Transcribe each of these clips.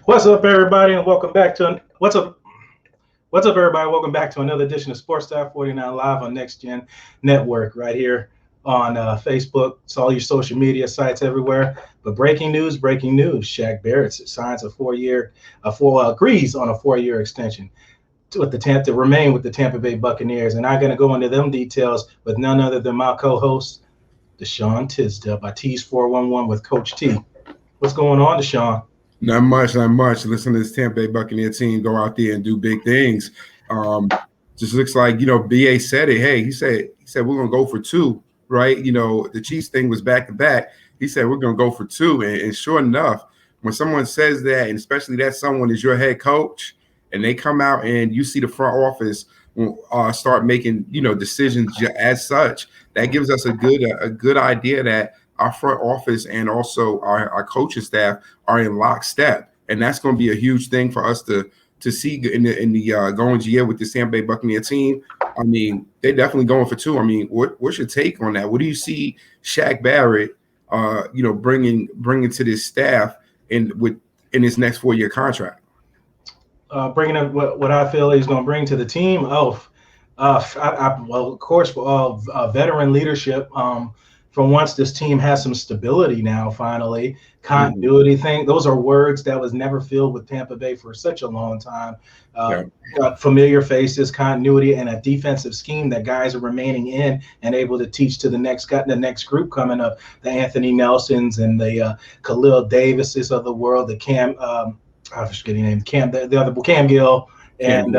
What's up, everybody, and welcome back to What's up, everybody? Welcome back to another edition of Sports Star 49 Live on NexGen Network, right here on Facebook. It's all your social media sites everywhere. But breaking news! Shaq Barrett signs agrees on a 4-year extension to remain with the Tampa Bay Buccaneers. And I'm going to go into them details with none other than my co-host, Deshun Tisdale, by T's 411 with Coach T. What's going on, Deshun? Not much. Listen to this Tampa Bay Buccaneer team go out there and do big things. Just looks like, BA said it. Hey, he said we're gonna go for 2, right? The Chiefs thing was back to back. He said we're gonna go for 2, and sure enough, when someone says that, and especially that someone is your head coach, and they come out and you see the front office start making decisions as such, that gives us a good idea that our front office and also our coaching staff are in lockstep, and that's going to be a huge thing for us to see in the going year with the Tampa Bay Buccaneer team. I mean, they're definitely going for 2. I mean, what's your take on that? What do you see Shaq Barrett, bringing to this staff in his next 4-year contract? Bringing up what I feel he's going to bring to the team. Well, of course, veteran leadership. From once this team has some stability now, finally, continuity thing. Those are words that was never filled with Tampa Bay for such a long time. Familiar faces, continuity, and a defensive scheme that guys are remaining in and able to teach to the next group coming up. The Anthony Nelsons and the Khalil Davises of the world, the Cam, I forget his name, the other Cam Gill, and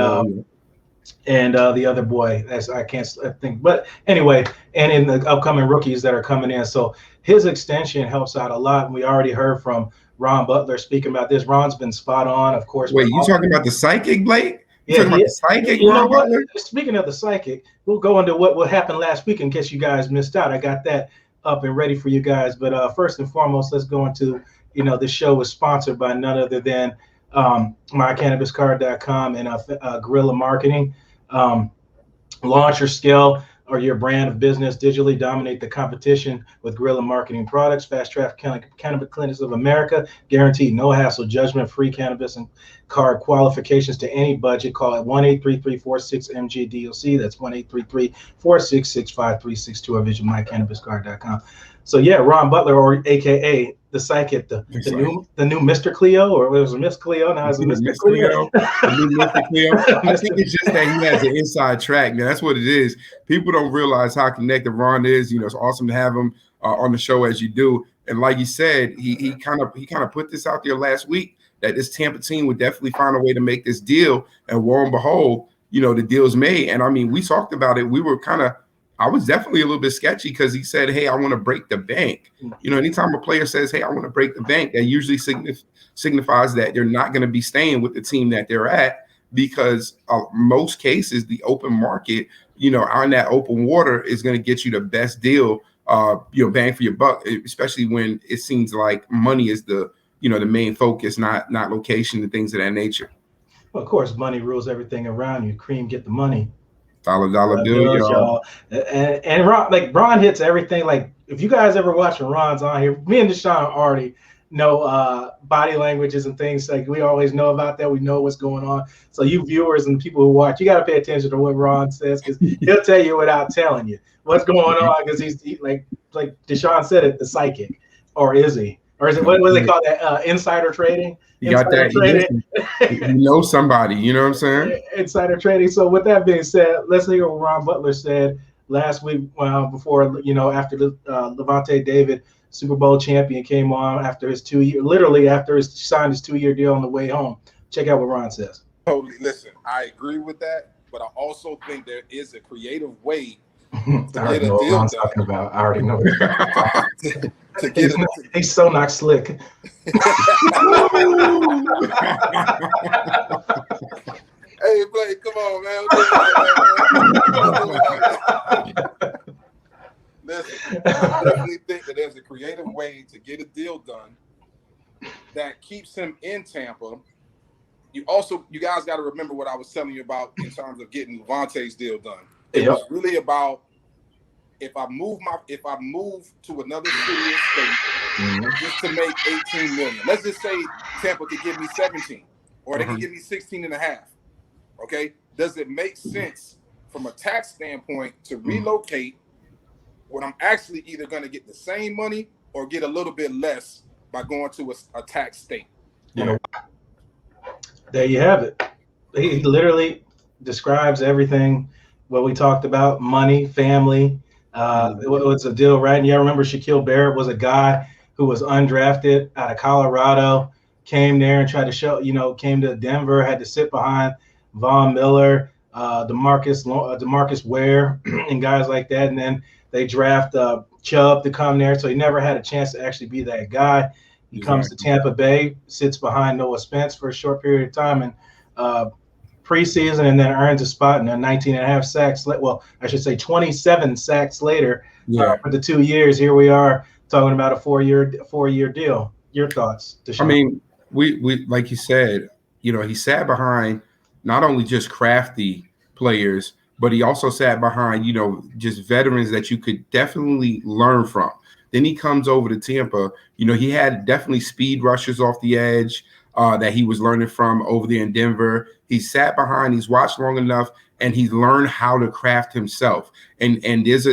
the other boy, as I can't think, but anyway, and in the upcoming rookies that are coming in. So his extension helps out a lot. And we already heard from Ron Butler speaking about this. Ron's been spot on, of course. Wait, you talking about the psychic, Blake? The psychic? You know what? Speaking of the psychic, we'll go into what happened last week in case you guys missed out. I got that up and ready for you guys. But first and foremost, let's go into, the show is sponsored by none other than mycannabiscard.com and Guerrilla Marketing. Launch your scale or your brand of business, digitally dominate the competition with Guerrilla Marketing products. Fast Track Cannabis Clinics of America, guaranteed no hassle, judgment-free cannabis and card qualifications to any budget. Call it 1-833-46-MG-DOC. That's 1-833-466-5362 or visit mycannabiscard.com. So yeah, Ron Butler, or AKA the psychic, the new Mr. Cleo, or it was Miss Cleo. Now it's Mr. Cleo. Mr. Cleo. I think it's just that he has an inside track. Now that's what it is. People don't realize how connected Ron is. It's awesome to have him on the show as you do. And like you said, he kind of put this out there last week that this Tampa team would definitely find a way to make this deal. And lo and behold, the deal's made. And I mean, we talked about it. We were I was definitely a little bit sketchy because he said, hey, I want to break the bank. Anytime a player says, hey, I want to break the bank, that usually signifies that they're not going to be staying with the team that they're at, because most cases, the open market, on that open water is going to get you the best deal, bang for your buck, especially when it seems like money is the main focus, not location and things of that nature. Well, of course, money rules everything around you. Cream, get the money. Dollar bill, y'all. And Ron hits everything. Like, if you guys ever watch when Ron's on here, me and Deshun already know body languages and things. Like, we always know about that. We know what's going on. So you viewers and people who watch, you got to pay attention to what Ron says, because he'll tell you without telling you what's going on. Because he's like Deshun said it, the psychic, or is he? Or is it what do they call that? Insider trading? You got that. You know somebody, you know what I'm saying? Insider trading. So with that being said, let's hear what Ron Butler said last week before, after the Levante David Super Bowl champion came on after his 2-year, literally after he signed his 2-year deal on the way home. Check out what Ron says. Totally. Listen, I agree with that, but I also think there is a creative way to get a deal done. Talking about. I already know. To get he's so not slick. Hey, Blake, come on, man. Listen, I definitely think that there's a creative way to get a deal done that keeps him in Tampa. You guys got to remember what I was telling you about in terms of getting Levante's deal done. It was really about if I move to another city or state just to make 18 million. Let's just say Tampa could give me 17, or they could give me 16 and a half. Okay, does it make sense from a tax standpoint to relocate when I'm actually either going to get the same money or get a little bit less by going to a tax state? Yeah. There you have it. He literally describes everything what we talked about: money, family. What's a deal, right? And yeah, I remember Shaquille Barrett was a guy who was undrafted out of Colorado, came there and tried to show, came to Denver, had to sit behind Von Miller, DeMarcus Ware, and guys like that. And then they draft Chubb to come there. So he never had a chance to actually be that guy. He comes to Tampa Bay, sits behind Noah Spence for a short period of time, and preseason, and then earns a spot in 19 and a half sacks. Well, I should say 27 sacks later for the 2 years. Here we are talking about a four-year deal. Your thoughts, Deshun? I mean, we like you said, he sat behind not only just crafty players, but he also sat behind, just veterans that you could definitely learn from. Then he comes over to Tampa. He had definitely speed rushers off the edge that he was learning from over there in Denver. He sat behind, he's watched long enough, and he's learned how to craft himself. And there's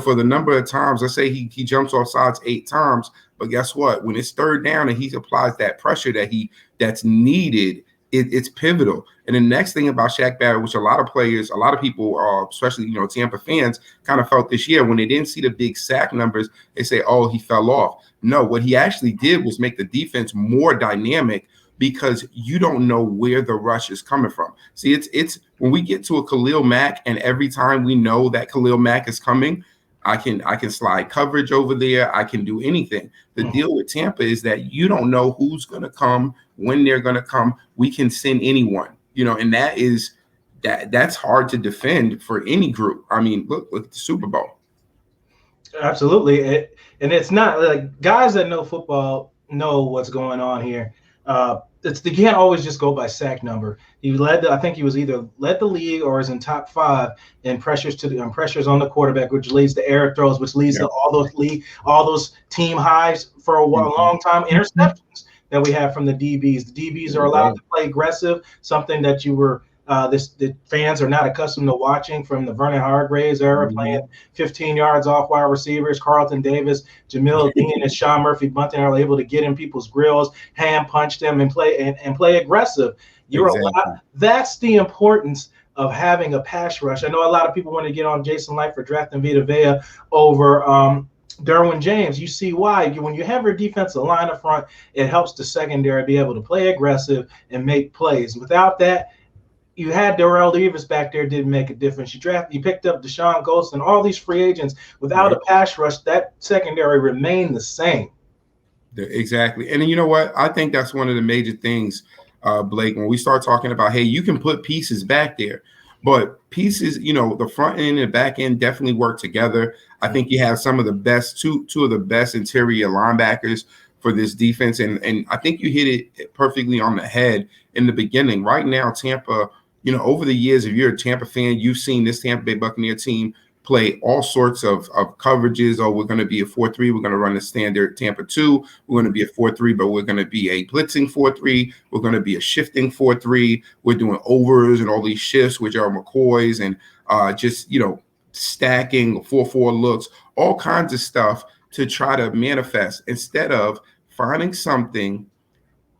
for the number of times, let's say he jumps off sides 8 times, but guess what? When it's third down and he applies that pressure that's needed, it's pivotal. And the next thing about Shaq Barrett, which a lot of people, especially Tampa fans, kind of felt this year when they didn't see the big sack numbers, they say, "Oh, he fell off." No, what he actually did was make the defense more dynamic, because you don't know where the rush is coming from. See, it's when we get to a Khalil Mack, and every time we know that Khalil Mack is coming, I can slide coverage over there. I can do anything. The deal with Tampa is that you don't know who's going to come, when they're going to come. We can send anyone, and that's hard to defend for any group. I mean, look at the Super Bowl. Absolutely. And it's not like guys that know football know what's going on here. You can't always just go by sack number. I think he was either led the league or is in top 5 in pressures on the quarterback, which leads to air throws, which leads to all those team highs for a long time. Interceptions that we have from the DBs. The DBs are allowed to play aggressive, something that the fans are not accustomed to watching from the Vernon Hargraves era, playing 15 yards off wide receivers. Carlton Davis, Jamal Dean, and Sean Murphy Bunting are able to get in people's grills, hand punch them, and play aggressive. That's the importance of having a pass rush. I know a lot of people want to get on Jason Light for drafting Vita Vea over Derwin James. You see why. When you have your defensive line up front, it helps the secondary be able to play aggressive and make plays. Without that, you had Darrell Davis back there, didn't make a difference. You picked up Deshaun Golston, all these free agents. Without a pass rush, that secondary remained the same. Exactly. And you know what? I think that's one of the major things, Blake, when we start talking about, hey, you can put pieces back there, but pieces, the front end and back end definitely work together. I think you have some of the best, two of the best interior linebackers for this defense. And I think you hit it perfectly on the head in the beginning. Right now, Tampa, over the years, if you're a Tampa fan, you've seen this Tampa Bay Buccaneer team play all sorts of coverages. Oh, we're going to be a 4-3. We're going to run a standard Tampa 2. We're going to be a 4-3, but we're going to be a blitzing 4-3. We're going to be a shifting 4-3. We're doing overs and all these shifts, which are McCoys, and stacking 4-4 looks, all kinds of stuff to try to manifest, instead of finding something,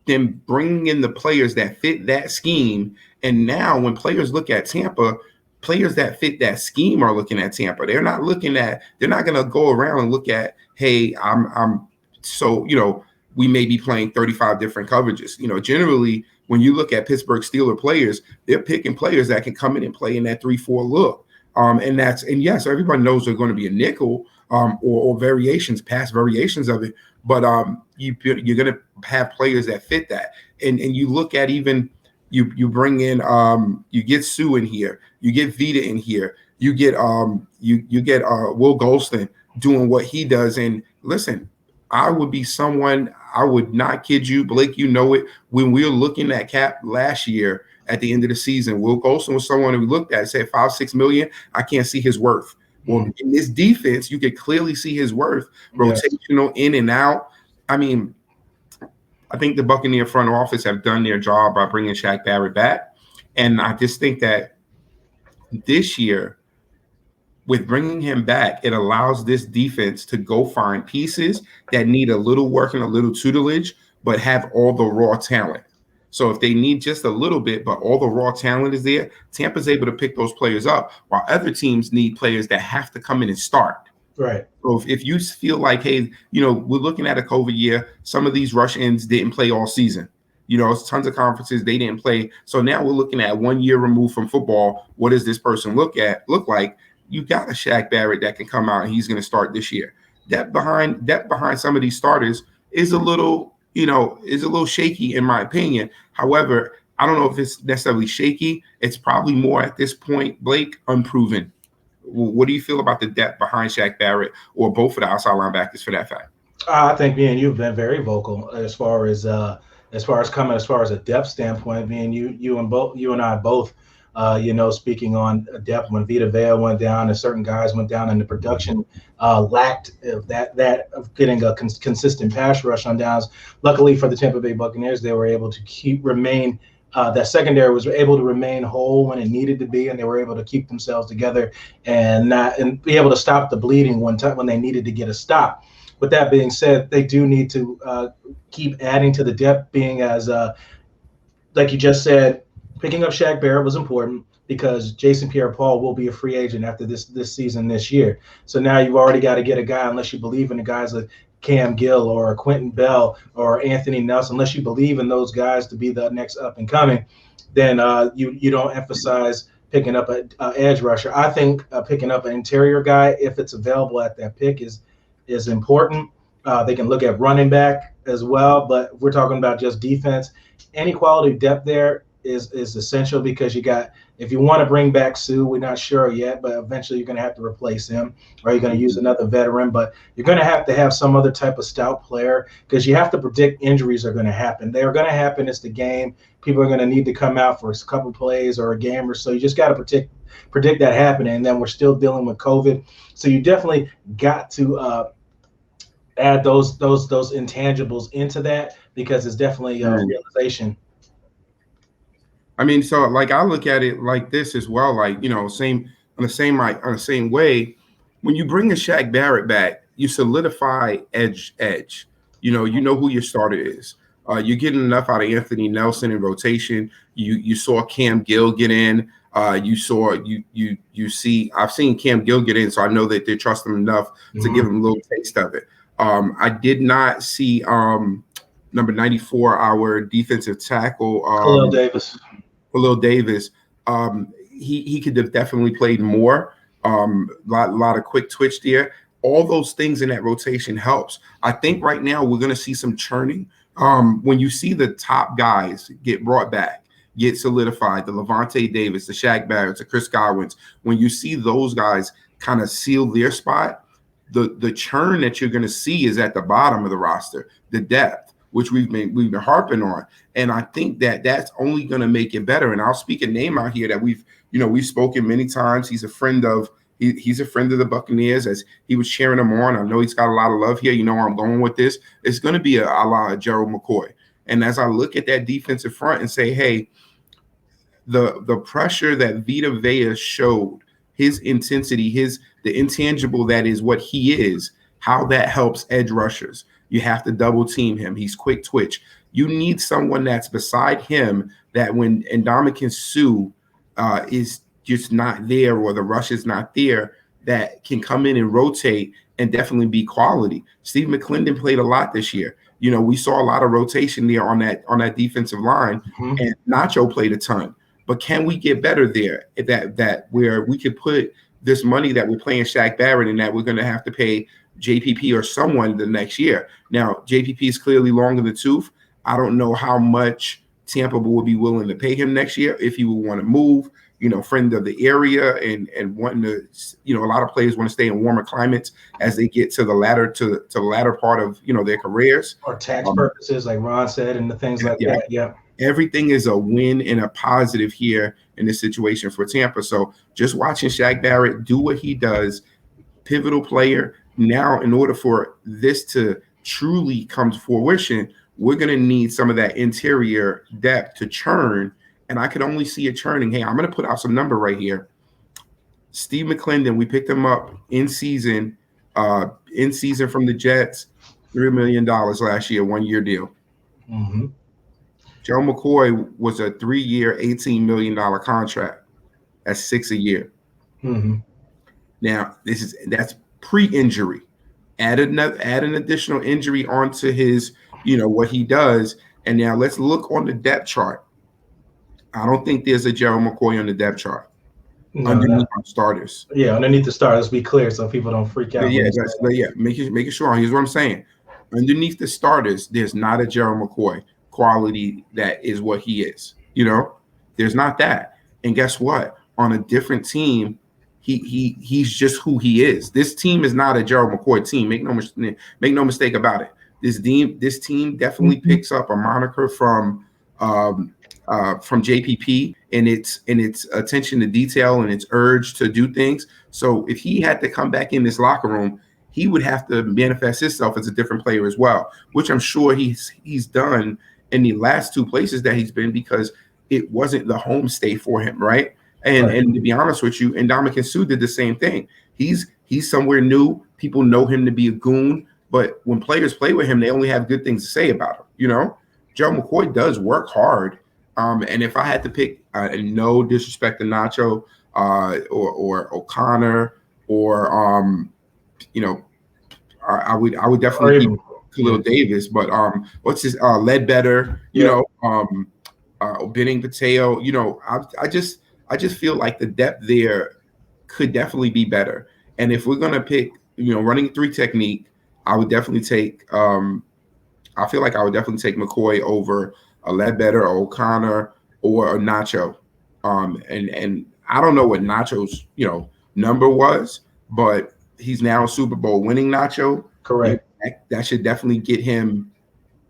then bringing in the players that fit that scheme. And now when players look at Tampa, players that fit that scheme are looking at Tampa. They're not going to go around and look at, hey, we may be playing 35 different coverages. Generally, when you look at Pittsburgh Steelers players, they're picking players that can come in and play in that 3-4 look. And yes, everybody knows they're going to be a nickel or variations, past variations of it. But you're going to have players that fit that. And you look at even you bring in you get Sue in here, you get Vita in here, you get you get Will Golston doing what he does. And listen, I would not kid you, Blake, it. When we were looking at cap last year at the end of the season, Will Golston was someone we looked at, said $5-6 million. I can't see his worth. Well, in this defense, you could clearly see his worth. Rotational in and out. I mean, I think the Buccaneer front office have done their job by bringing Shaq Barrett back. And I just think that this year, with bringing him back, it allows this defense to go find pieces that need a little work and a little tutelage, but have all the raw talent. So if they need just a little bit, but all the raw talent is there, Tampa's able to pick those players up, while other teams need players that have to come in and start. Right. So if you feel like, hey, we're looking at a COVID year, some of these rush ends didn't play all season. Tons of conferences they didn't play. So now we're looking at 1 year removed from football. What does this person look like? You got a Shaq Barrett that can come out and he's going to start this year. Depth behind some of these starters is a little shaky in my opinion. However, I don't know if it's necessarily shaky. It's probably more at this point, Blake, unproven. What do you feel about the depth behind Shaq Barrett or both of the outside linebackers for that fact? I think me and you've been very vocal as far as a depth standpoint. Me and you and I both, speaking on depth when Vita Vea went down and certain guys went down and the production lacked that of getting a consistent pass rush on downs. Luckily for the Tampa Bay Buccaneers, they were able to remain. That secondary was able to remain whole when it needed to be, and they were able to keep themselves together and be able to stop the bleeding when they needed to get a stop. With that being said, they do need to keep adding to the depth, being as like you just said, picking up Shaq Barrett was important because Jason Pierre-Paul will be a free agent after this season this year. So now you've already got to get a guy, unless you believe in the guys like Cam Gill or Quentin Bell or Anthony Nelson, unless you believe in those guys to be the next up and coming, then you don't emphasize picking up an edge rusher. I think picking up an interior guy, if it's available at that pick, is important. They can look at running back as well, but we're talking about just defense. Any quality depth there is essential because if you want to bring back Sue, we're not sure yet, but eventually you're going to have to replace him, or you're going to use another veteran, but you're going to have some other type of stout player because you have to predict injuries are going to happen. They are going to happen. It's the game. People are going to need to come out for a couple plays or a game or so. You just got to predict that happening, and then we're still dealing with COVID. So you definitely got to add those intangibles into that because it's definitely a realization. I mean, so like I look at it like this as well, like on the same way. When you bring a Shaq Barrett back, you solidify edge. You know who your starter is. You're getting enough out of Anthony Nelson in rotation. You saw Cam Gill get in. I've seen Cam Gill get in, so I know that they trust him enough to give him a little taste of it. I did not see number 94, our defensive tackle, Khalil Davis. He could have definitely played more. Lot of quick twitch there. All those things in that rotation helps. I think right now we're going to see some churning. When you see the top guys get brought back, get solidified, the Levante Davis, the Shaq Barretts, the Chris Godwins, when you see those guys kind of seal their spot, the churn that you're going to see is at the bottom of the roster, the depth, which we've been harping on. And I think that that's only going to make it better. And I'll speak a name out here that we've spoken many times. He's a friend of the Buccaneers, as he was cheering them on. I know he's got a lot of love here. You know where I'm going with this. It's going to be a la Gerald McCoy. And as I look at that defensive front and say, hey, the pressure that Vita Vea showed, his intensity, the intangible that is what he is, how that helps edge rushers. You have to double team him. He's quick twitch. You need someone that's beside him that when Ndamukong Suh is just not there or the rush is not there, that can come in and rotate and definitely be quality. Steve McClendon played a lot this year. We saw a lot of rotation there on that defensive line, and Nacho played a ton. But can we get better there? That where we could put this money that we're paying Shaq Barrett and that we're going to have to pay JPP or someone the next year. Now, JPP is clearly long in the tooth. I don't know how much Tampa would be willing to pay him next year if he would want to move. Friend of the area and wanting to, a lot of players want to stay in warmer climates as they get to the latter part of their careers. Or tax purposes, like Ron said, and the things like that. Yeah. Everything is a win and a positive here in this situation for Tampa. So just watching Shaq Barrett do what he does, pivotal player. Now, in order for this to truly come to fruition, we're going to need some of that interior depth to churn. And I could only see it churning. Hey, I'm going to put out some number right here. Steve McClendon, we picked him up in season from the Jets, $3 million last year, 1-year deal. Mm-hmm. Joe McCoy was a 3-year, $18 million contract. That's $6 a year. Mm-hmm. Now, that's pre-injury. Add an additional injury onto his, what he does. And now let's look on the depth chart. I don't think there's a Joe McCoy on the depth chart. No, underneath our starters. Yeah, underneath the starters, be clear so people don't freak out. Making sure. Here's what I'm saying. Underneath the starters, there's not a Gerald McCoy quality that is what he is. There's not that. And guess what? On a different team, he's just who he is. This team is not a Gerald McCoy team. Make no mistake about it. This team definitely picks up a moniker from JPP and its attention to detail and its urge to do things. So if he had to come back in this locker room, he would have to manifest himself as a different player as well, which I'm sure he's done in the last 2 places that he's been, because it wasn't the home state for him, right? And to be honest with you, and Ndamukong Suh did the same thing. He's somewhere new. People know him to be a goon, but when players play with him, they only have good things to say about him. Joe McCoy does work hard. And if I had to pick, no disrespect to Nacho or O'Connor or I would definitely keep Khalil Davis, but what's his Ledbetter, Benning Pateo, I just feel like the depth there could definitely be better. And if we're gonna pick, running 3 technique, I would definitely take I feel like I would definitely take McCoy over a Ledbetter or O'Connor or a Nacho. And I don't know what Nacho's, number was, but he's now a Super Bowl winning Nacho. Correct. That should definitely get him,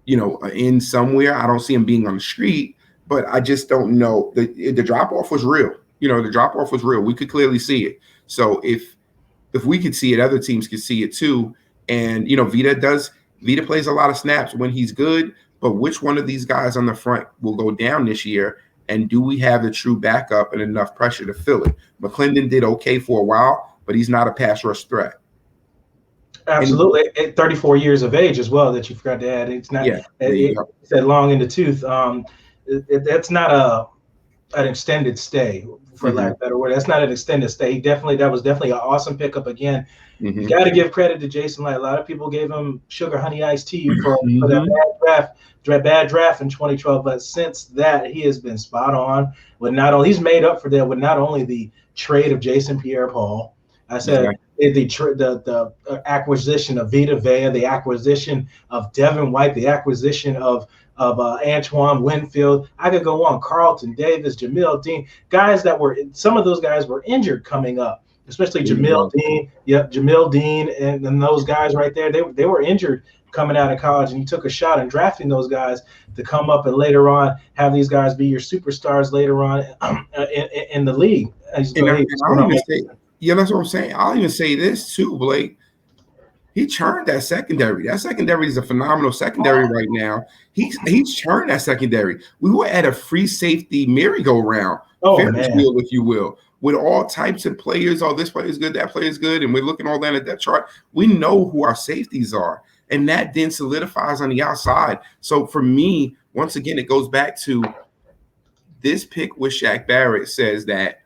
in somewhere. I don't see him being on the street, but I just don't know. The drop-off was real. The drop-off was real. We could clearly see it. So if we could see it, other teams could see it too. And, Vita plays a lot of snaps when he's good, but which one of these guys on the front will go down this year? And do we have the true backup and enough pressure to fill it? McClendon did okay for a while, but he's not a pass rush threat. Absolutely. At 34 years of age as well, that you forgot to add. It's not, it said long in the tooth. That's not an extended stay, for lack of a better word. That's not an extended stay. That was definitely an awesome pickup again. You got to give credit to Jason Light. A lot of people gave him sugar honey iced tea for that bad draft in 2012, but since that he has been spot on. He's made up for that with not only the trade of Jason Pierre-Paul. I said the acquisition of Vita Vea, the acquisition of Devin White, the acquisition of Antoine Winfield. I could go on. Carlton Davis, Jamil Dean, some of those guys were injured coming up, especially Jamil Dean. Yep, Jamil Dean and those guys right there. They were injured coming out of college, and you took a shot in drafting those guys to come up and later on have these guys be your superstars later on in the league. That's what I'm saying. I'll even say this too, Blake. He churned that secondary. That secondary is a phenomenal secondary right now. He's churned that secondary. We were at a free safety merry-go-round, Ferris wheel, if you will, with all types of players. Oh, this player is good, that player is good, and we're looking all down at that chart. We know who our safeties are, and that then solidifies on the outside. So for me, once again, it goes back to this pick with Shaq Barrett says that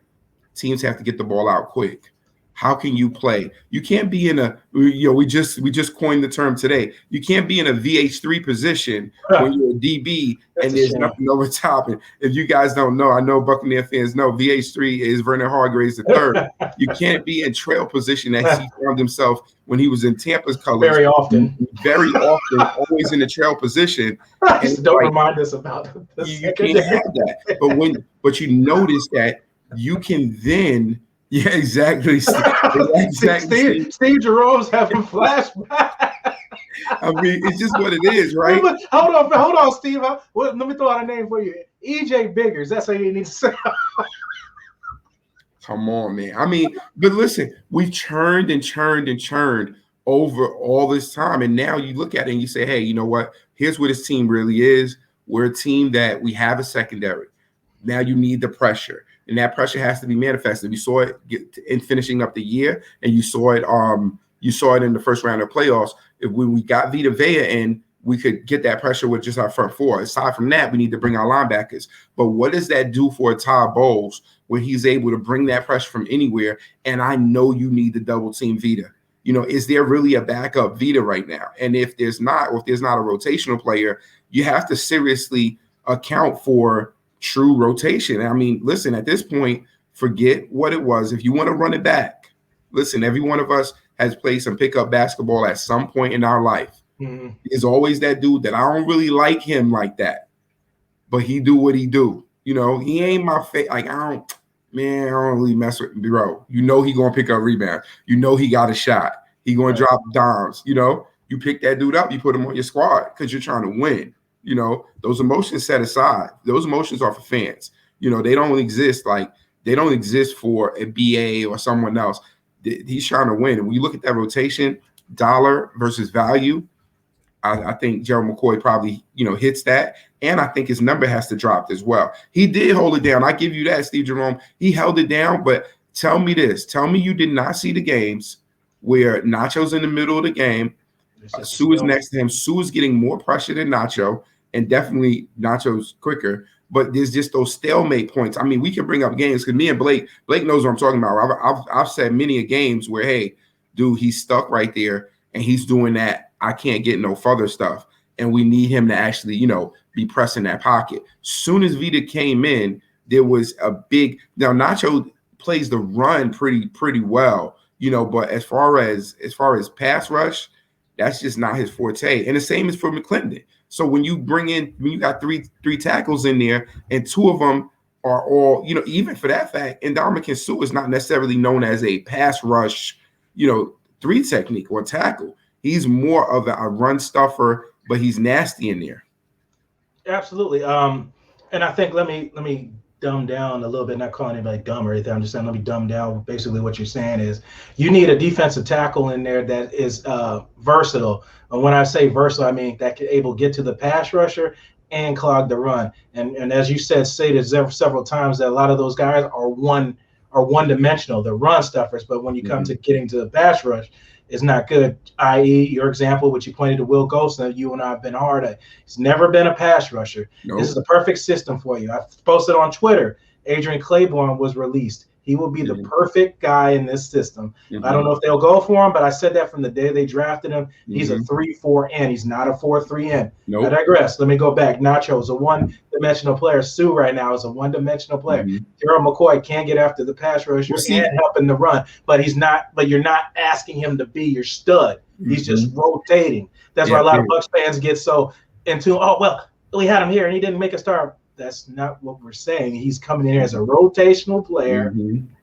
teams have to get the ball out quick. How can you play? You can't be in we just coined the term today. You can't be in a VH3 position when you're a DB and there's nothing over top. And if you guys don't know, I know Buccaneer fans know VH3 is Vernon Hargraves III. You can't be in trail position as he found himself when he was in Tampa's colors. Very often, always in the trail position. And don't remind us about you can't have that. But you notice that you can then. Yeah, exactly. Steve Jerome's having flashbacks. I mean, it's just what it is, right? Hold on, Steve. Let me throw out a name for you. EJ Biggers. That's how you need to say. Come on, man. I mean, but listen, we've churned and churned and churned. over all this time. And now you look at it and you say, hey, you know what? Here's what this team really is. We're a team that we have a secondary. Now you need the pressure, and that pressure has to be manifested. We saw it in finishing up the year, and you saw it. You saw it in the first round of playoffs. When we got Vita Vea in, we could get that pressure with just our front four. Aside from that, we need to bring our linebackers. But what does that do for Todd Bowles when he's able to bring that pressure from anywhere? And I know you need the double team Vita. You know, is there really a backup Vita right now? And if there's not, or if there's not a rotational player, you have to seriously account for true rotation. I mean, listen, at this point, forget what it was. If you want to run it back, listen, every one of us has played some pickup basketball at some point in our life. Mm-hmm. There's always that dude that I don't really like him like that, but he do what he do. You know, he ain't my favorite. Like, I don't really mess with bro. You know he gonna pick up rebound. You know he got a shot. He gonna drop dimes. You know, you pick that dude up, you put him on your squad because you're trying to win. You know, those emotions set aside. Those emotions are for fans. You know, they don't exist for a BA or someone else. He's trying to win. And when you look at that rotation, dollar versus value, I think Gerald McCoy probably, hits that. And I think his number has to drop as well. He did hold it down. I give you that, Steve Jerome. He held it down. But tell me this. Tell me you did not see the games where Nacho's in the middle of the game. Sue is next to him. Sue is getting more pressure than Nacho, and definitely Nacho's quicker. But there's just those stalemate points. I mean, we can bring up games because me and Blake knows what I'm talking about. I've said many games where, hey, dude, he's stuck right there, and he's doing that. I can't get no further stuff, and we need him to actually, be pressing that pocket. Soon as Vita came in, there was a big. Now Nacho plays the run pretty well, But as far as pass rush, that's just not his forte. And the same is for McClendon. So when you got three tackles in there, and two of them are all, even for that fact, Ndamukong Suh is not necessarily known as a pass rush, 3 technique or tackle. He's more of a run stuffer, but he's nasty in there. Absolutely. And I think let me dumb down a little bit, not calling anybody dumb or anything. I'm just saying let me dumb down. Basically what you're saying is you need a defensive tackle in there that is versatile. And when I say versatile, I mean that can able get to the pass rusher and clog the run. And as you stated several times that a lot of those guys are one-dimensional. They're run stuffers, but when you come to getting to the pass rush, it's not good. I.e., your example, which you pointed to Will Golson, you and I have been hard at. He's never been a pass rusher. Nope. This is the perfect system for you. I posted on Twitter, Adrian Claiborne was released. He will be the perfect guy in this system. I don't know if they'll go for him, but I said that from the day they drafted him. He's a 3-4 end. He's not a 4-3 end. Nope. I digress. Let me go back. Nacho is a one-dimensional player. Sue right now is a one-dimensional player. Gerald McCoy can't get after the pass rusher and helping the run, but he's not. But you're not asking him to be your stud. He's just rotating. That's why a lot of Bucs fans get so into. Oh well, we had him here and he didn't make a start. That's not what we're saying. He's coming in here as a rotational player,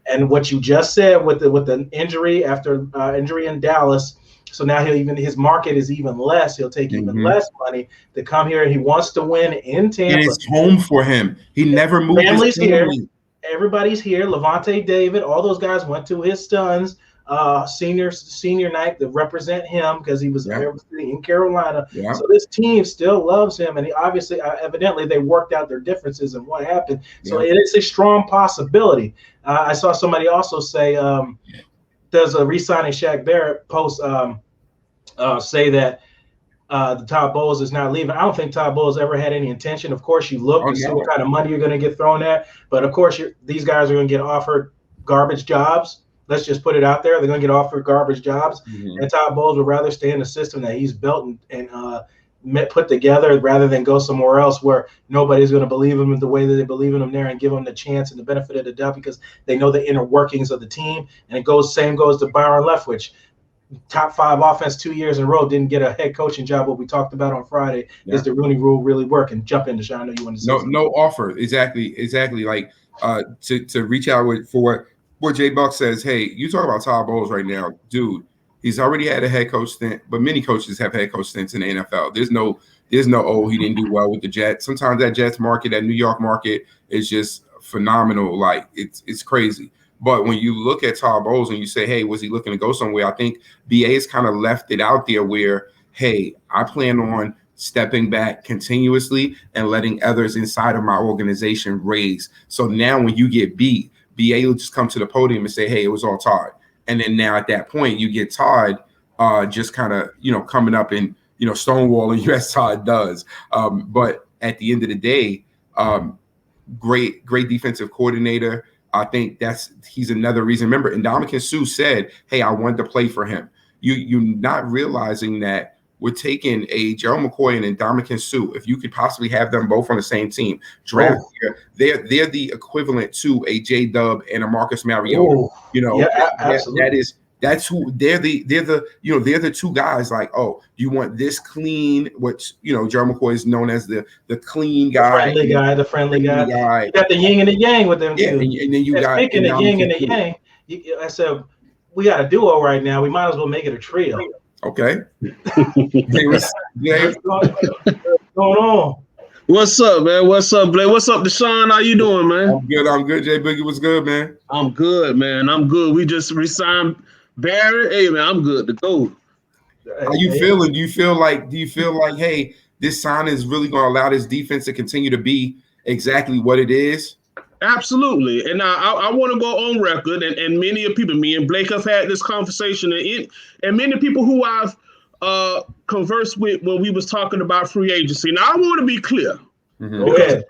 and what you just said with the injury after injury in Dallas, so now his market is even less. He'll take even less money to come here. He wants to win in Tampa. And it's home for him. He never moved. Family's here. Everybody's here. Levante David, all those guys went to his son's senior night to represent him because he was in Carolina. Yeah. So this team still loves him, and he obviously, evidently, they worked out their differences and what happened. So it is a strong possibility. I saw somebody also say, does a re-signing Shaq Barrett post say that the Todd Bowles is not leaving? I don't think Todd Bowles ever had any intention. Of course, you look to see what kind of money you're going to get thrown at, but of course, these guys are going to get offered garbage jobs. Let's just put it out there. They're going to get offered garbage jobs. And Todd Bowles would rather stay in the system that he's built and put together rather than go somewhere else where nobody's going to believe him in the way that they believe in him there and give him the chance and the benefit of the doubt because they know the inner workings of the team. And same goes to Byron Leftwich. Top 5 offense 2 years in a row, didn't get a head coaching job. What we talked about on Friday is the Rooney Rule really work? And jump in, Deshun. I know you want to say no offer. Exactly. Like to reach out for what Jay Buck says, hey, you talk about Todd Bowles right now, dude. He's already had a head coach stint, but many coaches have head coach stints in the NFL. There's no he didn't do well with the Jets. Sometimes that Jets market, that New York market is just phenomenal. Like it's crazy. But when you look at Todd Bowles and you say, hey, was he looking to go somewhere? I think BA's kind of left it out there where, hey, I plan on stepping back continuously and letting others inside of my organization raise. So now when you get beat, BA will just come to the podium and say, hey, it was all Todd. And then now at that point, you get Todd just kind of, coming up and, stonewalling you as Todd does. But at the end of the day, great defensive coordinator. I think he's another reason. Remember, Ndamukong Suh said, hey, I wanted to play for him. You're not realizing that we're taking a Gerald McCoy and Ndamukong Suh. If you could possibly have them both on the same team, draft here, they're the equivalent to a J-Dub and a Marcus Mariota. Absolutely. That's who they're the two guys. Like, oh, you want this clean, which Gerald McCoy is known as the clean guy, the friendly guy. You got the yin and the yang with them too. And then you got speaking of yin and the yang. I said we got a duo right now. We might as well make it a trio. Okay. What's going on? What's up, man? What's up, Blake? What's up, Deshun? How you doing, man? I'm good. Jay Boogie, what's good, man? I'm good, man. I'm good. We just resigned Barrett. Hey, man, I'm good to go. How you feeling? Do you feel like, hey, this sign is really going to allow this defense to continue to be exactly what it is? Absolutely. And I want to go on record, and many of people, me and Blake have had this conversation, and many people who I've conversed with when we was talking about free agency. Now, I want to be clear. Mm-hmm. Okay.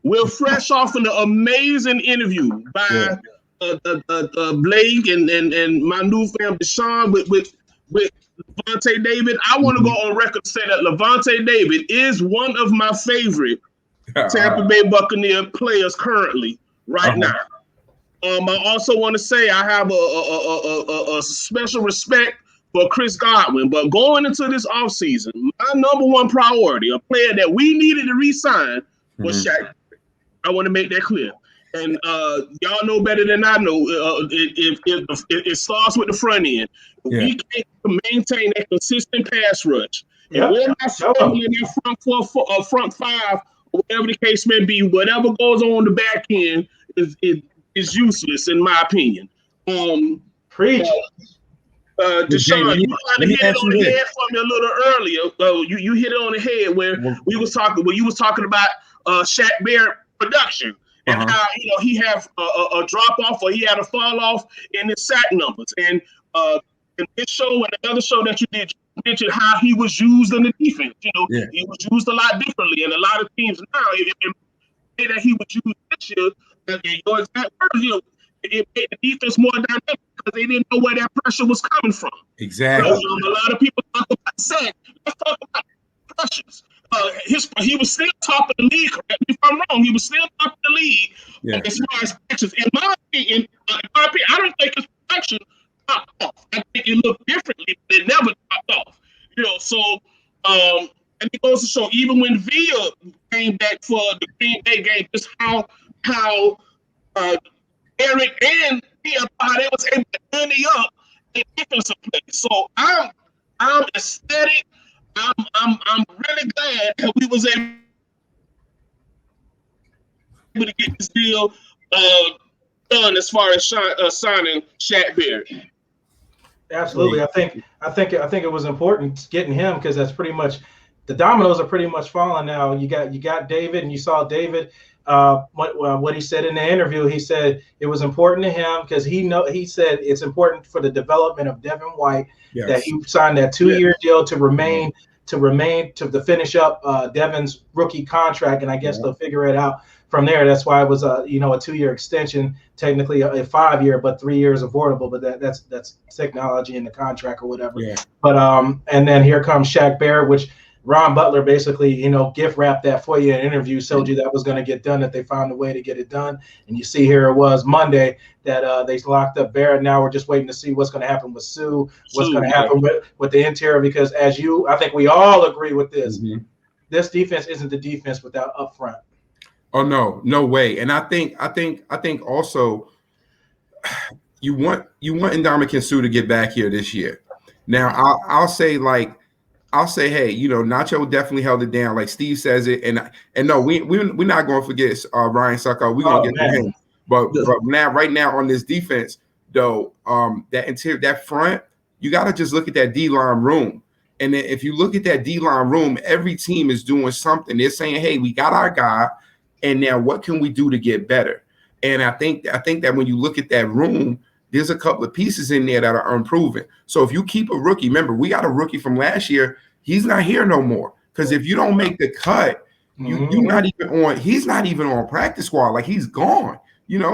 We're fresh off an amazing interview by Blake and my new fam, Deshun, with Lavonte David. I want to go on record to say that Lavonte David is one of my favorite Tampa Bay Buccaneer players currently now. I also want to say I have a special respect for Chris Godwin, but going into this offseason, my number one priority, a player that we needed to re-sign, was Shaq. I want to make that clear. And y'all know better than I know. It starts with the front end. We can't maintain that consistent pass rush. And we're not struggling in that front five, whatever the case may be. Whatever goes on the back end is useless, in my opinion. Preach. Deshun, you kind of hit it on the head for me a little earlier. You hit it on the head where you was talking about Shaq Barrett production and how he have a drop off, or he had a fall off in his sack numbers. And in this show and another show that you did, you mentioned how he was used in the defense. He was used a lot differently, and a lot of teams now, that he was used this year, in your exact words, it made the defense more dynamic because they didn't know where that pressure was coming from. Exactly. So, a lot of people talk about sack. Let's talk about pressures. He was still top of the league. Correct me if I'm wrong. He was still top of the league as far as pressures. In my opinion, I don't think his production dropped off. I think it looked differently, but it never dropped off. And it goes to show, even when Villa came back for the Green Bay game, just how Eric and Villa, how they was able to money up in defensive play. So I'm ecstatic. I'm really glad that we was able to get this deal done as far as signing Shaq Barrett. Absolutely. I think it was important getting him, because that's pretty much the dominoes are pretty much falling now. You got David, and you saw David. What he said in the interview, he said it was important to him because he said it's important for the development of Devin White that he signed that 2-year deal to finish up Devin's rookie contract, and I guess they'll figure it out from there. That's why it was a 2-year extension, technically a 5-year, but 3 years avoidable. But that's technology in the contract or whatever. Yeah. But and then here comes Shaq Barrett, which Ron Butler basically, gift wrapped that for you in an interview, told you that was going to get done, that they found a way to get it done. And you see here it was Monday that they locked up Barrett. Now we're just waiting to see what's going to happen with Sue, what's going to happen with the interior, because I think we all agree with this. Mm-hmm. This defense isn't the defense without up front. Oh, no way. And I think also you want Ndamukong Suh to get back here this year. Now I'll say, hey, Nacho definitely held it down, like Steve says it, and no, we're not going to forget Ryan Sucko. We're going to get to him. But right now on this defense, though, that front, you got to just look at that D-line room. And then if you look at that D-line room, every team is doing something. They're saying, hey, we got our guy, and now what can we do to get better? And I think that when you look at that room, there's a couple of pieces in there that are unproven. So if you keep a rookie, remember, we got a rookie from last year. He's not here no more. Because if you don't make the cut, you're not even on. He's not even on practice squad. Like, he's gone.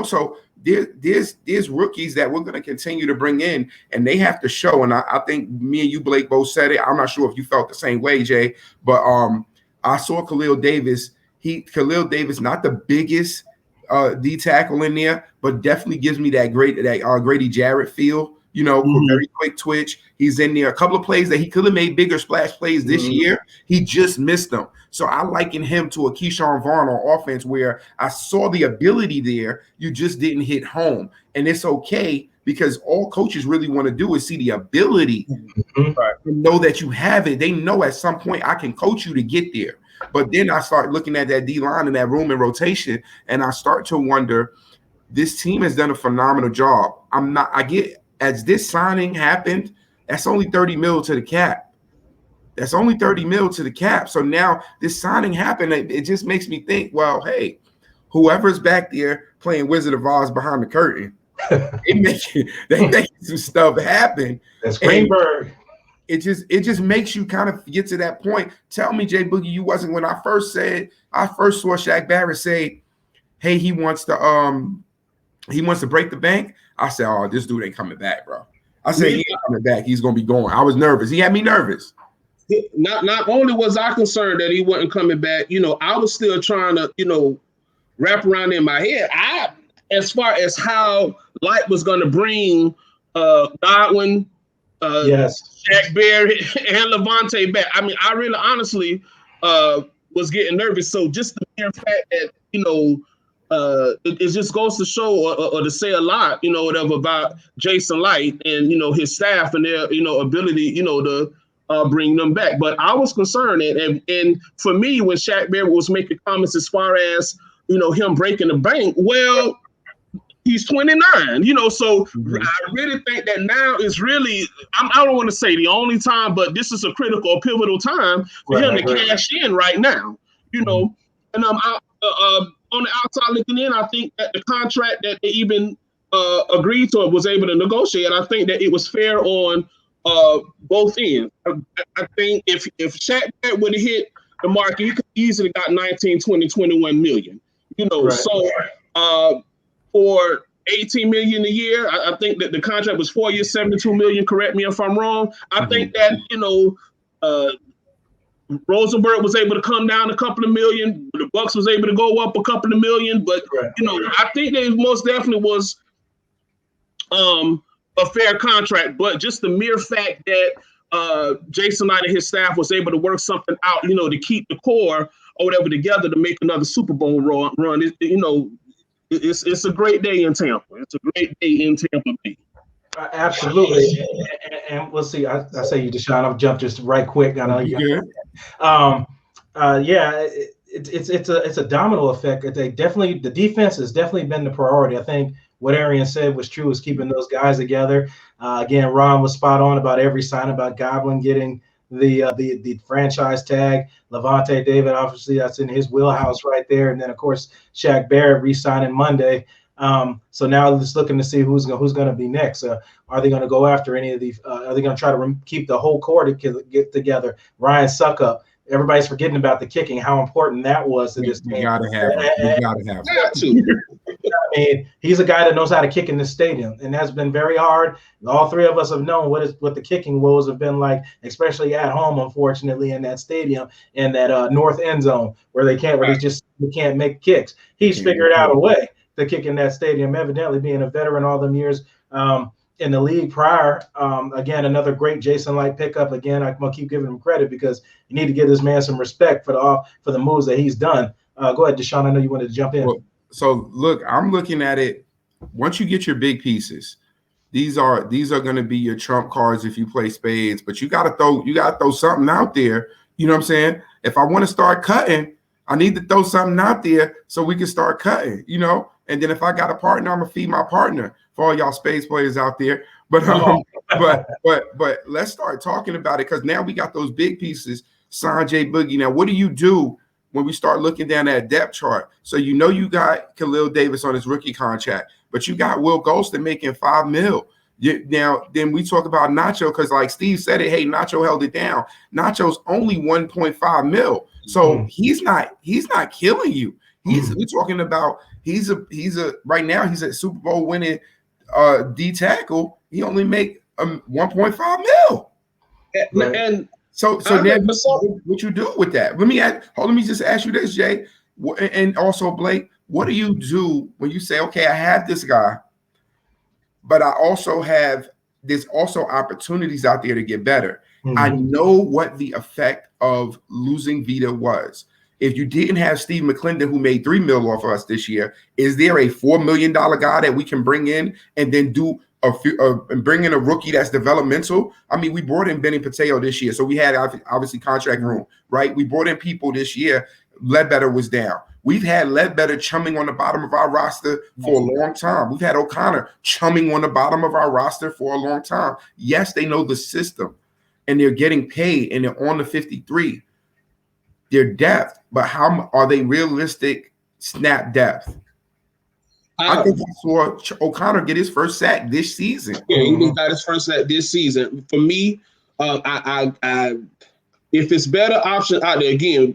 So there's rookies that we're going to continue to bring in, and they have to show. And I think me and you, Blake, both said it. I'm not sure if you felt the same way, Jay, but I saw Khalil Davis. Not the biggest D tackle in there, but definitely gives me that Grady Jarrett feel. Very quick twitch. He's in there. A couple of plays that he could have made bigger splash plays this year. He just missed them. So I liken him to a Keyshawn Vaughn on offense, where I saw the ability there. You just didn't hit home. And it's okay, because all coaches really want to do is see the ability to know that you have it. They know at some point I can coach you to get there. But then I start looking at that D-line and that room in rotation, and I start to wonder, this team has done a phenomenal job. As this signing happened, that's only $30 million to the cap. That's only $30 million to the cap. So now this signing happened. It just makes me think, well, hey, whoever's back there playing Wizard of Oz behind the curtain, they making some stuff happen. That's Greenberg. It just makes you kind of get to that point. Tell me, Jay Boogie, you wasn't when I first saw Shaq Barrett say, hey, he wants to break the bank. I said, oh, this dude ain't coming back, bro. I said, he ain't coming back. He's going to be going. I was nervous. He had me nervous. Not only was I concerned that he wasn't coming back, I was still trying to, wrap around in my head. As far as how Light was going to bring Godwin, Shaq Barrett, and Levante back. I mean, I really honestly was getting nervous. So just the mere fact that, it just goes to show or to say a lot, whatever about Jason Light and, his staff and their, ability, to bring them back. But I was concerned. And for me, when Shaq Barrett was making comments as far as, him breaking the bank, well, he's 29, so I really think that now is really, I don't want to say the only time, but this is a critical, pivotal time for him to cash in right now, and on the outside looking in, I think that the contract that they even agreed to was able to negotiate. I think that it was fair on both ends. I think if Shaq Barrett would have hit the market, he could easily got 19, 20, 21 million. So for $18 million a year, I think that the contract was 4 years, $72 million. Correct me if I'm wrong. I think that Rosenberg was able to come down a couple of million. The Bucs was able to go up a couple of million, but I think there most definitely was a fair contract. But just the mere fact that Jason Light and his staff was able to work something out, to keep the core or whatever together to make another Super Bowl run. It's a great day in Tampa. It's a great day in Tampa Bay. Absolutely, and we'll see. I say you, Deshun. I'll jump just right quick. I know you. It's a domino effect. The defense has definitely been the priority. I think what Arian said was true, is keeping those guys together. Again, Ron was spot on about every sign about Godwin getting the franchise tag. Levante David, obviously, that's in his wheelhouse right there. And then, of course, Shaq Barrett re-signing Monday. So now just looking to see who's going to be next. Are they going to go after any of these? Are they going to try to keep the whole core to get together? Ryan Suckup. Everybody's forgetting about the kicking, how important that was to this team. You gotta have it. I mean, he's a guy that knows how to kick in this stadium, and that's been very hard. All three of us have known what the kicking woes have been like, especially at home, unfortunately, in that stadium, in that north end zone where they can't make kicks. He's figured out a way to kick in that stadium, evidently being a veteran all them years in the league prior. Again, another great Jason Light pickup. Again, I'm gonna keep giving him credit because you need to give this man some respect for the moves that he's done. Go ahead, Deshun. I know you wanted to jump in. Well, so look, I'm looking at it. Once you get your big pieces, these are going to be your trump cards if you play spades. But you got to throw something out there. You know what I'm saying? If I want to start cutting, I need to throw something out there so we can start cutting. And then if I got a partner, I'm gonna feed my partner for all y'all space players out there. But but let's start talking about it, because now we got those big pieces. Sanjay Boogie. Now, what do you do when we start looking down that depth chart? So you got Khalil Davis on his rookie contract, but you got Will Golston making $5 million. Now, then we talk about Nacho, because like Steve said it, hey, Nacho held it down. Nacho's only 1.5 mil. So he's not killing you. We're talking about he's right now he's a Super Bowl winning D tackle. He only make 1.5 mil. Right. And so then what you do with that? Let me just ask you this, Jay, and also Blake. What do you do when you say, okay, I have this guy, but I also have there's also opportunities out there to get better? I know what the effect of losing Vita was. If you didn't have Steve McClendon, who made $3 million off of us this year, is there a $4 million guy that we can bring in and then do and bring in a rookie that's developmental? I mean, we brought in Benny Pateo this year, so we had obviously contract room, right? We brought in people this year. Ledbetter was down. We've had Ledbetter chumming on the bottom of our roster for a long time. We've had O'Connor chumming on the bottom of our roster for a long time. Yes, they know the system, and they're getting paid, and they're on the 53. Their depth, but how are they realistic snap depth? I think I saw O'Connor get his first sack this season. Yeah, he got his first sack this season. For me, if it's better option out there, again,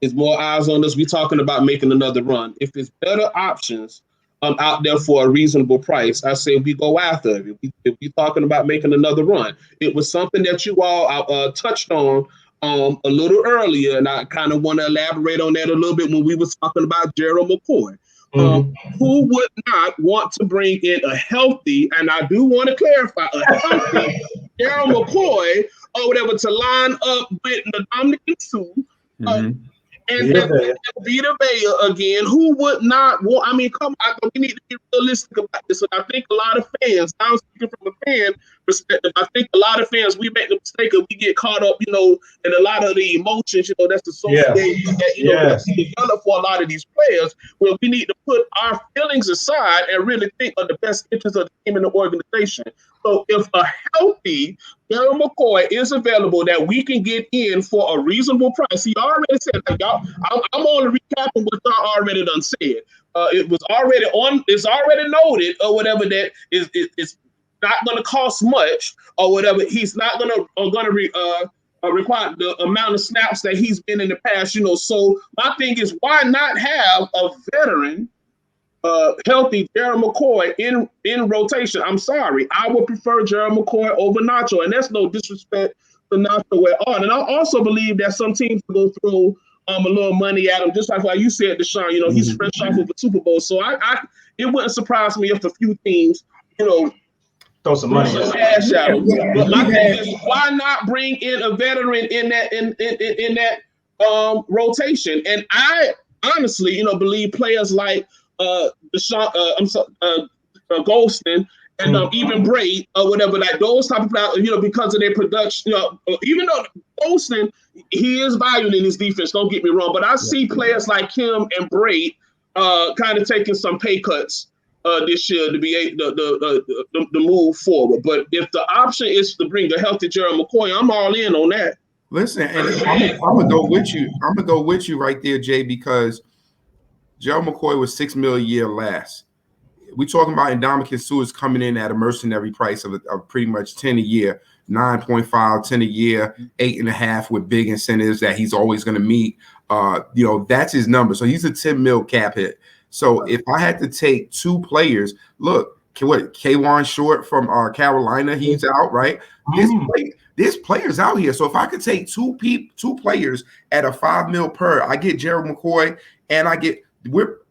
it's more eyes on us. We're talking about making another run. If it's better options out there for a reasonable price, I say we go after it. If we're talking about making another run, it was something that you all touched on a little earlier, and I kind of want to elaborate on that a little bit when we were talking about Gerald McCoy. Who would not want to bring in a healthy, and I do want to clarify, a healthy Gerald McCoy or whatever to line up with the Dominican Sue and Vita Vea again? Who would not want? I mean, come on, we need to be realistic about this. And I think a lot of fans, I'm speaking from a fan perspective, I think a lot of fans, we make the mistake of we get caught up, in a lot of the emotions, that's the social media that, that's developed for a lot of these players, where we need to put our feelings aside and really think of the best interest of the team and the organization. So if a healthy Gerald McCoy is available that we can get in for a reasonable price, he already said, like, y'all, I'm only recapping what y'all already done said. It was already it's already noted or whatever that it's not going to cost much or whatever. He's not going to require the amount of snaps that he's been in the past, So my thing is, why not have a veteran, healthy Gerald McCoy in rotation? I'm sorry, I would prefer Gerald McCoy over Nacho, and that's no disrespect to Nacho at all. And I also believe that some teams will go through a little money at him, just like you said, Deshun. He's fresh off of the Super Bowl, so it wouldn't surprise me if a few teams, throw some money, cash out. But my thing is, why not bring in a veteran in that rotation? And I honestly, believe players like Deshun, Golston, and even Bray or whatever, like those type of players, because of their production. Even though Golston, he is valued in his defense. Don't get me wrong, but I see players like him and Bray kind of taking some pay cuts this year to be able to move forward. But if the option is to bring a healthy Gerald McCoy, I'm all in on that. Listen, and I'm gonna go with you. I'm gonna go with you right there, Jay, because Gerald McCoy was $6 million a year last. We talking about Ndamukong Suh is coming in at a mercenary price of pretty much 10 a year, 9.5, 10 a year, 8.5 with big incentives that he's always going to meet. That's his number. So he's a 10 mil cap hit. So if I had to take two players, look, K'Wan Short from Carolina, he's out, right? There's players out here. So if I could take two players at a $5 million per, I get Gerald McCoy, and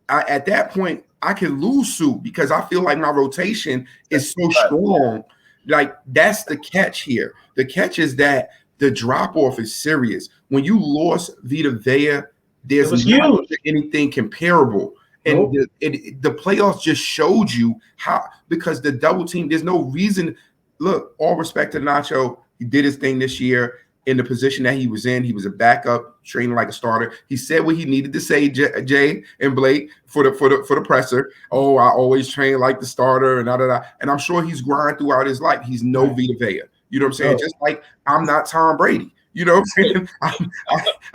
at that point I can lose Sue because I feel like my rotation is so strong. Like, that's the catch here. The catch is that the drop off is serious. When you lost Vita Vea, there's not anything comparable. And the playoffs just showed you how, because the double team, there's no reason. Look, all respect to Nacho, he did his thing this year. in the position that he was in. He was a backup, training like a starter. He said what he needed to say, Jay and Blake, for the presser. Oh, I always train like the starter, and and I'm sure he's grinding throughout his life. He's no Vita Vea. You know what I'm saying? Just like I'm not Tom Brady. You know what I'm saying?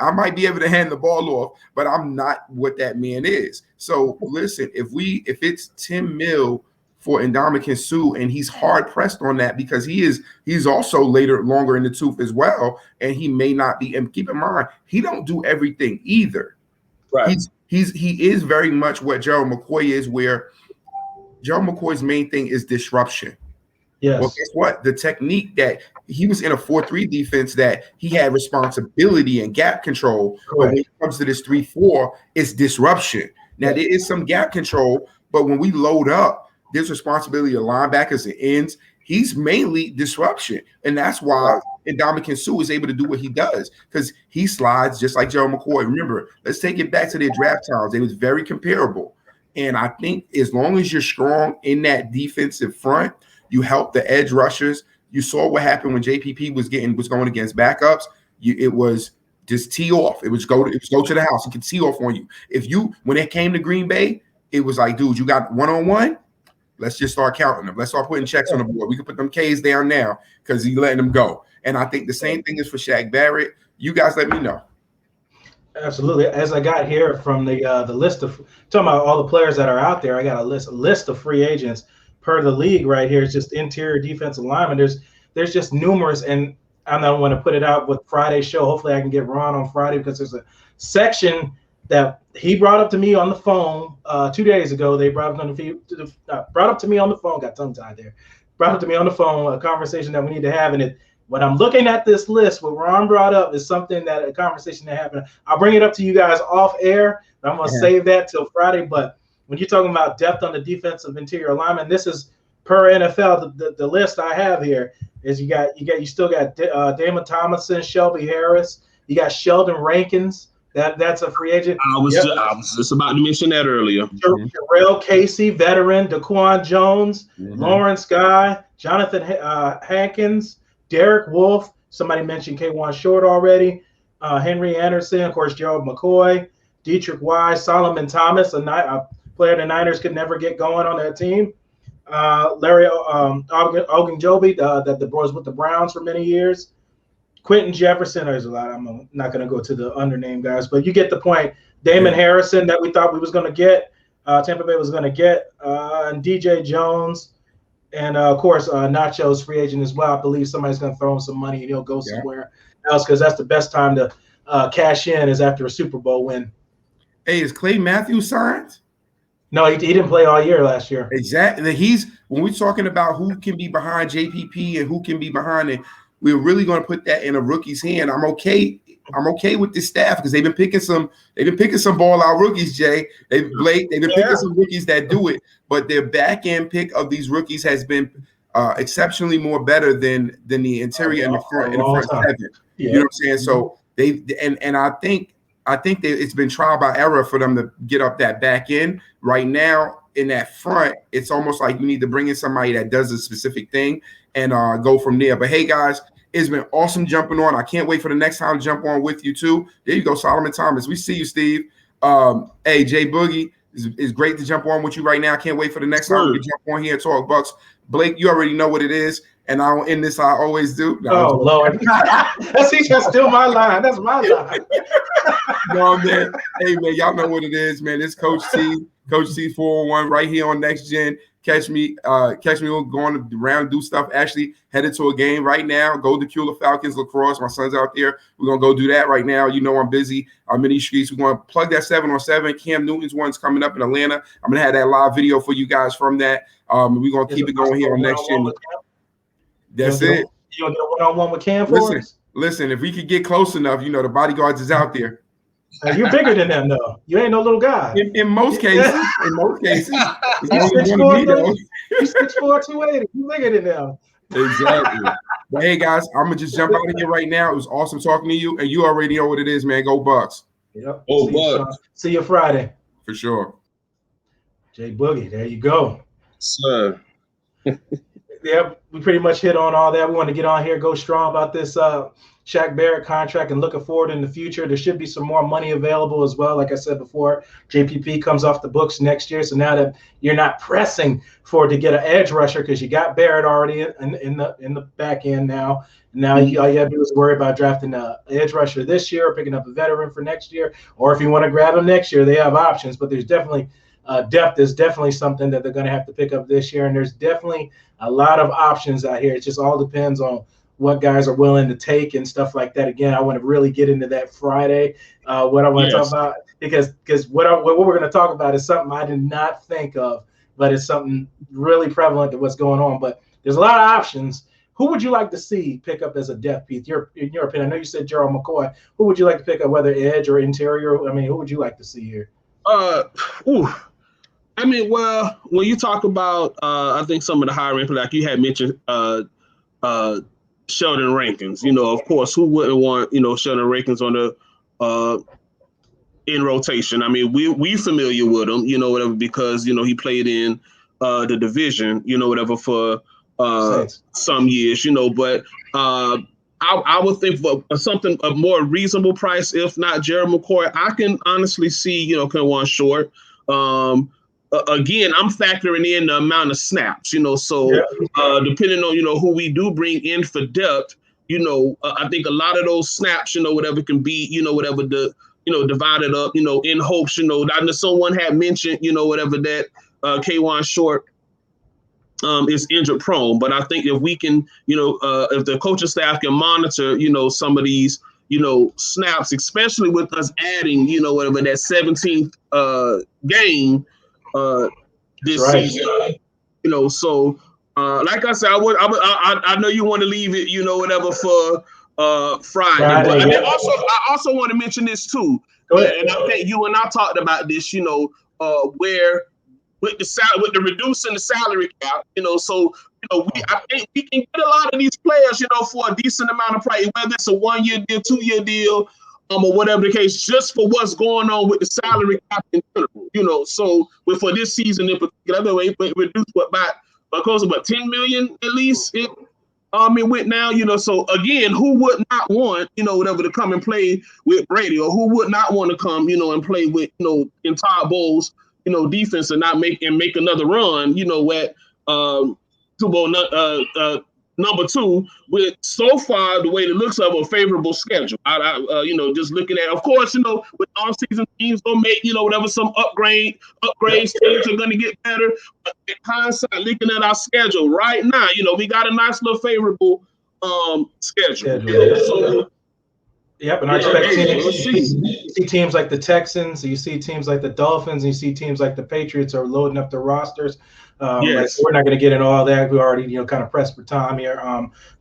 I might be able to hand the ball off, but I'm not what that man is. So listen, if it's 10 mil for Ndamukong Suh, and he's hard pressed on that because he's also longer in the tooth as well, and he may not be. And keep in mind, he don't do everything either. Right. He is very much what Gerald McCoy is, where Gerald McCoy's main thing is disruption. Yes. Well, guess what? The technique that he was in a 4-3 defense that he had responsibility and gap control. Correct. But when it comes to this 3-4, it's disruption. Now, there is some gap control, but when we load up, there's responsibility of linebackers and ends. He's mainly disruption. And that's why Ndamukong Suh is able to do what he does, because he slides just like Gerald McCoy. Remember, let's take it back to their draft times. It was very comparable. And I think as long as you're strong in that defensive front, you help the edge rushers. You saw what happened when JPP was going against backups. It was just tee off. It was go to the house. He could tee off on you. When it came to Green Bay, it was like, dude, you got one-on-one. Let's just start counting them. Let's start putting checks on the board. We can put them K's down now because he's letting them go. And I think the same thing is for Shaq Barrett. You guys let me know. Absolutely. As I got here from the list of talking about all the players that are out there, I got a list of free agents per the league right here. It's just interior defensive linemen. There's just numerous, and I don't want to put it out with Friday's show. Hopefully I can get Ron on Friday, because there's a section that he brought up to me on the phone 2 days ago. They brought up to me on the phone. Got tongue tied there. Brought up to me on the phone a conversation that we need to have. And when I'm looking at this list, what Ron brought up is something a conversation that happened. I'll bring it up to you guys off air. But I'm going to save that till Friday. But when you're talking about depth on the defensive interior lineman, this is per NFL. The list I have here is you still got Damon Thomason, Shelby Harris. You got Sheldon Rankins. That's a free agent. I was just about to mention that earlier. Jarrell Casey, veteran. Daquan Jones, Lawrence Guy, Jonathan Hankins, Derek Wolfe. Somebody mentioned K1 Short already. Henry Anderson, of course, Gerald McCoy, Dietrich Wise, Solomon Thomas, a player the Niners could never get going on that team. Larry Ogunjobi, that the boys with the Browns for many years. Quentin Jefferson, there's a lot. I'm not going to go to the undername guys, but you get the point. Damon Harrison, that we thought we was going to get, Tampa Bay was going to get, and DJ Jones, and of course Nacho's free agent as well. I believe somebody's going to throw him some money and he'll go somewhere else, because that's the best time to cash in is after a Super Bowl win. Hey, is Clay Matthews signed? No, he didn't play all year last year. Exactly. When we're talking about who can be behind JPP and who can be behind it, we're really going to put that in a rookie's hand. I'm okay with this staff because they've been picking some ball out rookies, Jay. They've been picking some rookies that do it, but their back end pick of these rookies has been exceptionally more better than the interior and the front seven. You know what I'm saying? So I think that it's been trial by error for them to get up that back end. Right now, in that front, it's almost like you need to bring in somebody that does a specific thing and go from there. But hey, guys, it's been awesome jumping on. I can't wait for the next time to jump on with you too. There you go, Solomon Thomas. We see you, Steve. Hey, Jay Boogie, it's great to jump on with you right now. I can't wait for the next time we jump on here and talk Bucks. Blake, you already know what it is, and I'll end this. I always do. No, Lord, that's still my line. That's my line. No, man. Hey, man, y'all know what it is, man. It's Coach T 401 right here on NexGen. Catch me going around, do stuff. Actually headed to a game right now. Go to Cula Falcons lacrosse. My son's out there. We're gonna go do that right now. You know I'm busy. I'm in these streets. We're gonna plug that 7-on-7. Cam Newton's one's coming up in Atlanta. I'm gonna have that live video for you guys from that. We're gonna keep it going here on NexGen. That's it. You gonna get a one-on-one with Cam for us? Listen, if we could get close enough, the bodyguards is out there. You're bigger than them, though. You ain't no little guy. In most cases. He's 6'4", 280. You bigger than them. Exactly. But hey, guys, I'm gonna just jump out of here right now. It was awesome talking to you, and you already know what it is, man. Go Bucks. Yep. Oh, Bucks. See you Friday. For sure. Jay Boogie, there you go. Sir. Yeah, we pretty much hit on all that. We want to get on here, go strong about this Shaq Barrett contract, and looking forward in the future. There should be some more money available as well. Like I said before, JPP comes off the books next year. So now that you're not pressing to get an edge rusher because you got Barrett already in the back end now. Now all you have to do is worry about drafting an edge rusher this year or picking up a veteran for next year. Or if you want to grab him next year, they have options. But there's definitely depth is definitely something that they're going to have to pick up this year. And there's definitely a lot of options out here. It just all depends on what guys are willing to take and stuff like that. Again, I want to really get into that Friday. What I want to talk about, because what we're going to talk about is something I did not think of, but it's something really prevalent to what's going on. But there's a lot of options. Who would you like to see pick up as a depth piece? In your opinion, I know you said Gerald McCoy. Who would you like to pick up, whether edge or interior? I mean, who would you like to see here? I mean, well, when you talk about, I think some of the higher rank, like you had mentioned, Sheldon Rankins. You know, of course, who wouldn't want Sheldon Rankins on the in rotation? I mean, we familiar with him, whatever, because he played in the division, whatever, for some years, but I would think for something a more reasonable price, if not Gerald McCoy, I can honestly see Kawan Short. Again, I'm factoring in the amount of snaps, so depending on, who we do bring in for depth, I think a lot of those snaps, whatever can be, whatever divided up, in hopes, I know someone had mentioned, whatever that Kawan Short is injured prone, but I think if we can, if the coaching staff can monitor, some of these, snaps, especially with us adding, whatever that 17th game this season, so like I said, I know you want to leave it, whatever, for Friday. But I also want to mention this too, and I think you and I talked about this, where with the reducing the salary cap, so I think we can get a lot of these players, for a decent amount of price, whether it's a 1-year deal, 2-year deal, or whatever the case, just for what's going on with the salary cap in general, so for this season in particular, we reduced close to about 10 million at least. It went now, so again, who would not want, whatever, to come and play with Brady, or who would not want to come, and play with, in Todd Bowles, defense and not make another run, at Super Bowl number 2, with so far the way it looks of a favorable schedule. Just looking at, of course, with all season teams gonna make, whatever, some upgrades, teams are gonna get better. But in hindsight, looking at our schedule right now, we got a nice little favorable schedule. So yep, and I expect you see teams like the Texans, you see teams like the Dolphins, and you see teams like the Patriots are loading up their rosters. Like, we're not going to get into all that. We already, kind of pressed for time here.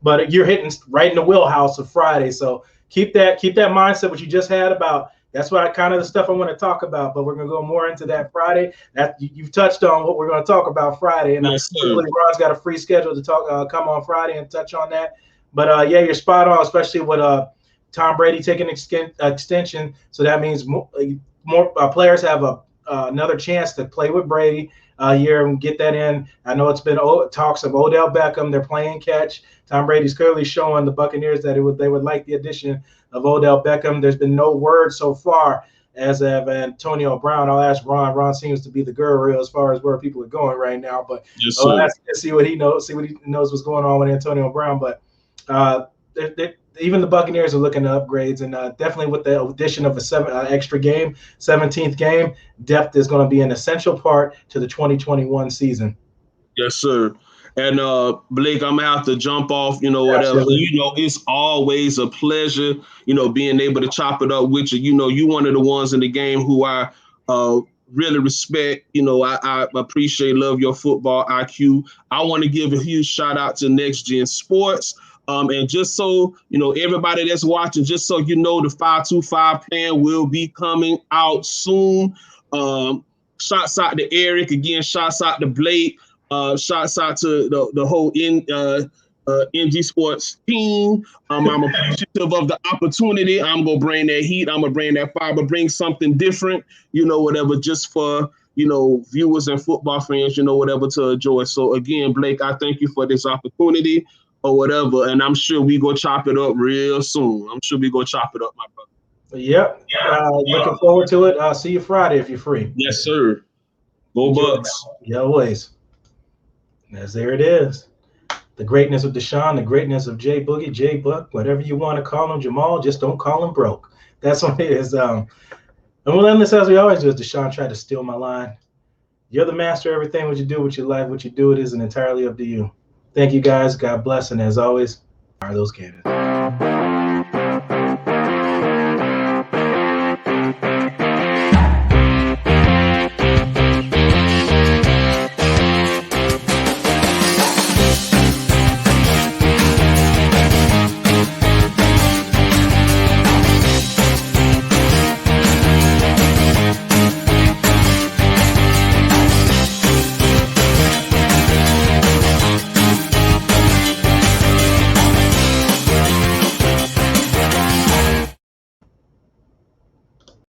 But you're hitting right in the wheelhouse of Friday. So keep that mindset, what you just had about. That's what kind of the stuff I want to talk about. But we're going to go more into that Friday. That you've touched on what we're going to talk about Friday. And hopefully Ron's got a free schedule to talk. Come on Friday and touch on that. But you're spot on, especially with Tom Brady taking extension. So that means more players have another chance to play with Brady year and get that in. I know it's been talks of Odell Beckham. They're playing catch. Tom Brady's clearly showing the Buccaneers that they would like the addition of Odell Beckham. There's been no word so far as of Antonio Brown. I'll ask Ron. Ron seems to be the guru as far as where people are going right now. But let's see what he knows. See what he knows what's going on with Antonio Brown. But even the Buccaneers are looking to upgrades, and definitely with the addition of a extra game, 17th game, depth is going to be an essential part to the 2021 season. Yes, sir. And Blake, I'm gonna have to jump off, whatever. Absolutely. It's always a pleasure, being able to chop it up with you. You one of the ones in the game who I really respect. I appreciate, love your football IQ. I want to give a huge shout out to NexGen Sports. And just so, everybody that's watching, just so the 525 plan will be coming out soon. Shouts out to Eric. Again, shouts out to Blake. Shouts out to the whole NG Sports team. I'm appreciative of the opportunity. I'm going to bring that heat. I'm going to bring that fire, but bring something different, whatever, just for, viewers and football fans, whatever, to enjoy. So again, Blake, I thank you for this opportunity or whatever, and I'm sure we go chop it up real soon. I'm sure we go chop it up, my brother. Yep. Looking forward to it. I'll see you Friday if you're free. Yes, sir. Go Bucks. Yeah, always. As there it is. The greatness of Deshun, the greatness of J Boogie, J Buck, whatever you want to call him, Jamal, just don't call him broke. That's what it is. And we'll end this as we always do. As Deshun tried to steal my line. You're the master of everything. What you do with your life, what you do, it isn't entirely up to you. Thank you guys. God bless. And as always, are those cannabis.